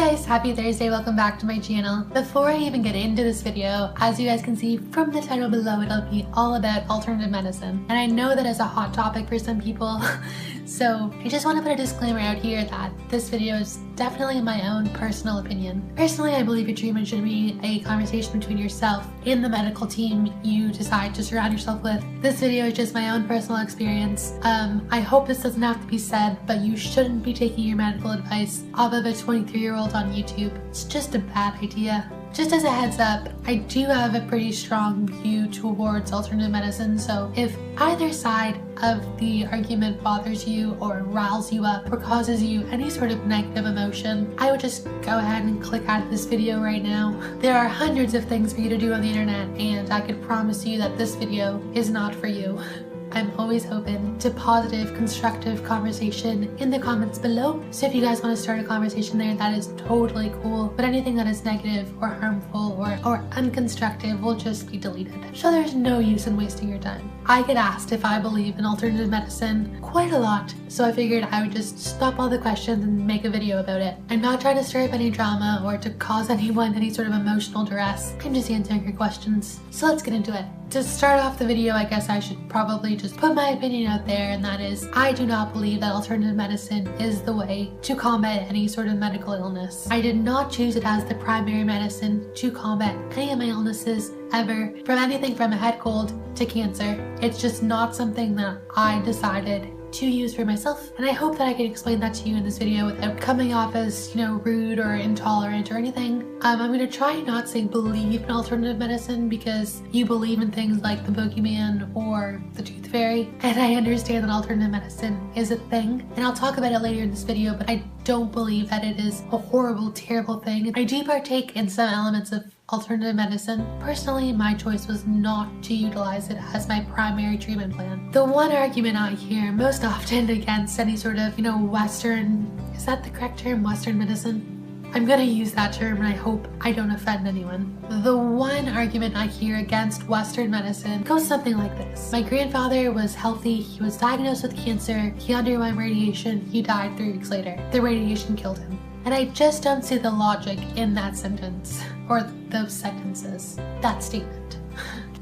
guys, happy Thursday, welcome back to my channel. Before I even get into this video, as you guys can see from the title below, it'll be all about alternative medicine. And I know that is a hot topic for some people, so I just want to put a disclaimer out here that this video is definitely my own personal opinion. Personally, I believe your treatment should be a conversation between yourself and the medical team you decide to surround yourself with. This video is just my own personal experience. I hope this doesn't have to be said, but you shouldn't be taking your medical advice off of a 23-year-old on YouTube. It's just a bad idea. Just as a heads up, I do have a pretty strong view towards alternative medicine, so if either side of the argument bothers you or riles you up or causes you any sort of negative emotion, I would just go ahead and click out of this video right now. There are hundreds of things for you to do on the internet, and I could promise you that this video is not for you. I'm always open to positive, constructive conversation in the comments below. So if you guys want to start a conversation there, that is totally cool. But anything that is negative or harmful or unconstructive will just be deleted. So there's no use in wasting your time. I get asked if I believe in alternative medicine quite a lot, so I figured I would just stop all the questions and make a video about it. I'm not trying to stir up any drama or to cause anyone any sort of emotional duress. I'm just answering your questions. So let's get into it. To start off the video, I guess I should probably just put my opinion out there, and that is, I do not believe that alternative medicine is the way to combat any sort of medical illness. I did not choose it as the primary medicine to combat any of my illnesses ever, from anything from a head cold to cancer. It's just not something that I decided to use for myself, and I hope that I can explain that to you in this video without coming off as, rude or intolerant or anything. I'm going to try and not say believe in alternative medicine, because you believe in things like the boogeyman or the tooth fairy, and I understand that alternative medicine is a thing, and I'll talk about it later in this video, but I don't believe that it is a horrible, terrible thing. I do partake in some elements of alternative medicine. Personally, my choice was not to utilize it as my primary treatment plan. The one argument I hear most often against any sort of, Western, is that the correct term, Western medicine? I'm gonna use that term, and I hope I don't offend anyone. The one argument I hear against Western medicine goes something like this. My grandfather was healthy, he was diagnosed with cancer, he underwent radiation, he died 3 weeks later. The radiation killed him. And I just don't see the logic in that sentence, or those sentences, that statement.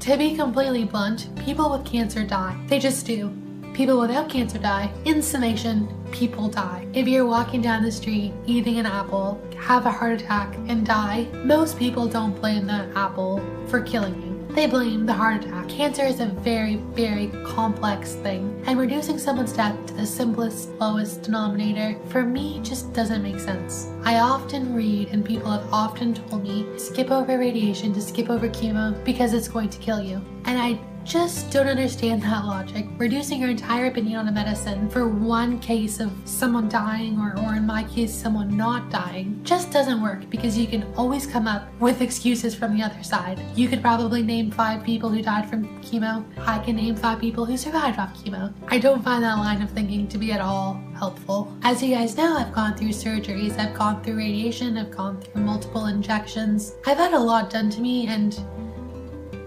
To be completely blunt, people with cancer die. They just do. People without cancer die. In summation, people die. If you're walking down the street, eating an apple, have a heart attack, and die, most people don't blame the apple for killing you. They blame the heart attack. Cancer is a very, very complex thing, and reducing someone's death to the simplest, lowest denominator, for me, just doesn't make sense. I often read, and people have often told me, skip over radiation, to skip over chemo, because it's going to kill you. And I just don't understand that logic. Reducing your entire opinion on a medicine for one case of someone dying, or in my case, someone not dying, just doesn't work, because you can always come up with excuses from the other side. You could probably name 5 people who died from chemo. I can name 5 people who survived off chemo. I don't find that line of thinking to be at all helpful. As you guys know, I've gone through surgeries, I've gone through radiation, I've gone through multiple injections. I've had a lot done to me, and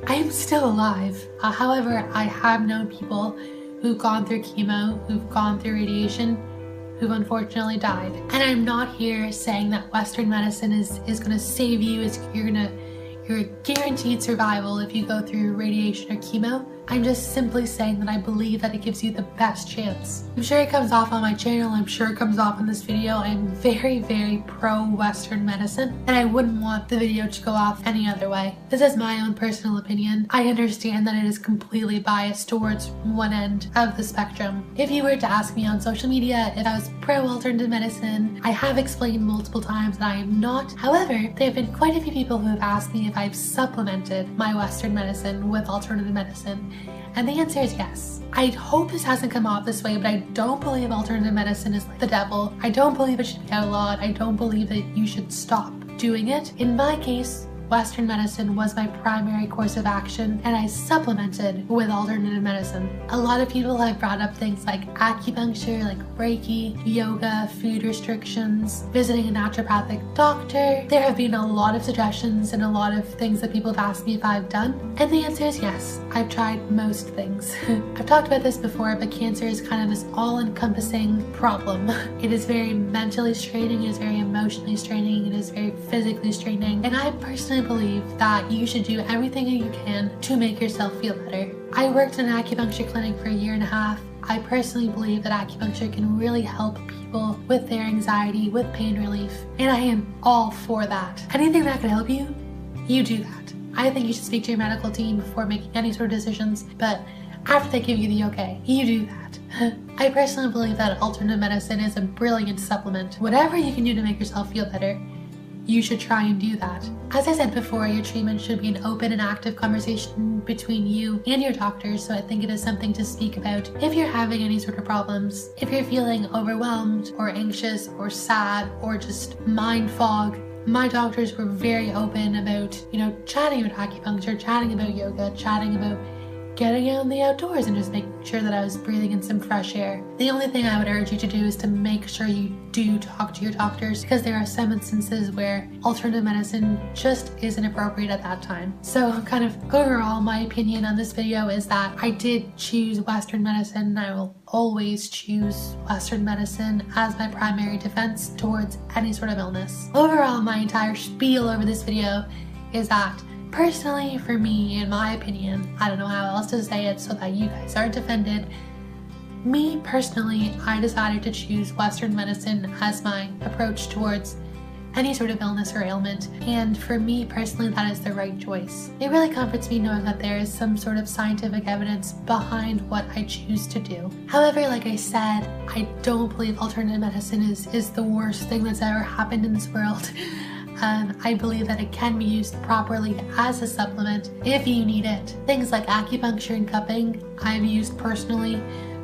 I am still alive. However, I have known people who've gone through chemo, who've gone through radiation, who've unfortunately died. And I'm not here saying that Western medicine is going to save you, you're guaranteed survival if you go through radiation or chemo. I'm just simply saying that I believe that it gives you the best chance. I'm sure it comes off on my channel, I'm sure it comes off in this video. I'm very, very pro-Western medicine, and I wouldn't want the video to go off any other way. This is my own personal opinion. I understand that it is completely biased towards one end of the spectrum. If you were to ask me on social media if I was pro-alternative medicine, I have explained multiple times that I am not. However, there have been quite a few people who have asked me if I've supplemented my Western medicine with alternative medicine. And the answer is yes. I hope this hasn't come off this way, but I don't believe alternative medicine is like the devil. I don't believe it should be outlawed. I don't believe that you should stop doing it. In my case, Western medicine was my primary course of action and I supplemented with alternative medicine. A lot of people have brought up things like acupuncture, like Reiki, yoga, food restrictions, visiting a naturopathic doctor. There have been a lot of suggestions and a lot of things that people have asked me if I've done, and the answer is yes. I've tried most things. I've talked about this before, but cancer is kind of this all-encompassing problem. It is very mentally straining, it is very emotionally straining, it is very physically straining, and I personally believe that you should do everything you can to make yourself feel better. I worked in an acupuncture clinic for a year and a half. I personally believe that acupuncture can really help people with their anxiety, with pain relief, and I am all for that. Anything that can help you, you do that. I think you should speak to your medical team before making any sort of decisions, but after they give you the okay, you do that. I personally believe that alternative medicine is a brilliant supplement. Whatever you can do to make yourself feel better, you should try and do that. As I said before, your treatment should be an open and active conversation between you and your doctor, so I think it is something to speak about if you're having any sort of problems. If you're feeling overwhelmed or anxious or sad or just mind fog, my doctors were very open about, chatting about acupuncture, chatting about yoga, chatting about getting out in the outdoors and just making sure that I was breathing in some fresh air. The only thing I would urge you to do is to make sure you do talk to your doctors, because there are some instances where alternative medicine just isn't appropriate at that time. So kind of overall, my opinion on this video is that I did choose Western medicine, and I will always choose Western medicine as my primary defense towards any sort of illness. Overall, my entire spiel over this video is that personally, for me, in my opinion, I don't know how else to say it so that you guys aren't offended. Me personally, I decided to choose Western medicine as my approach towards any sort of illness or ailment, and for me personally, that is the right choice. It really comforts me knowing that there is some sort of scientific evidence behind what I choose to do. However, like I said, I don't believe alternative medicine is the worst thing that's ever happened in this world. I believe that it can be used properly as a supplement if you need it. Things like acupuncture and cupping, I've used personally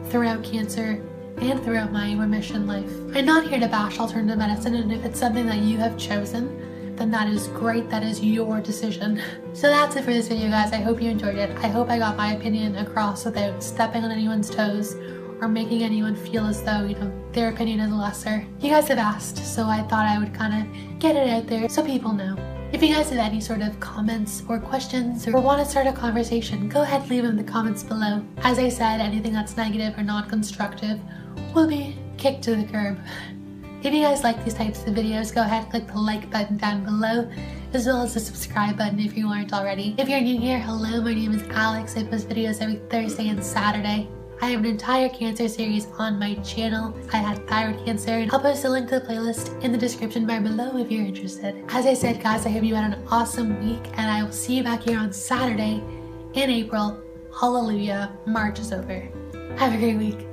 throughout cancer and throughout my remission life. I'm not here to bash alternative medicine, and if it's something that you have chosen, then that is great. That is your decision. So that's it for this video, guys. I hope you enjoyed it. I hope I got my opinion across without stepping on anyone's toes or making anyone feel as though, their opinion is lesser. You guys have asked, so I thought I would kind of get it out there so people know. If you guys have any sort of comments or questions or want to start a conversation, go ahead and leave them in the comments below. As I said, anything that's negative or not constructive will be kicked to the curb. If you guys like these types of videos, go ahead and click the like button down below, as well as the subscribe button if you aren't already. If you're new here, hello, my name is Alex. I post videos every Thursday and Saturday. I have an entire cancer series on my channel. I had thyroid cancer, and I'll post a link to the playlist in the description bar below if you're interested. As I said, guys, I hope you had an awesome week, and I will see you back here on Saturday in April. Hallelujah, March is over. Have a great week.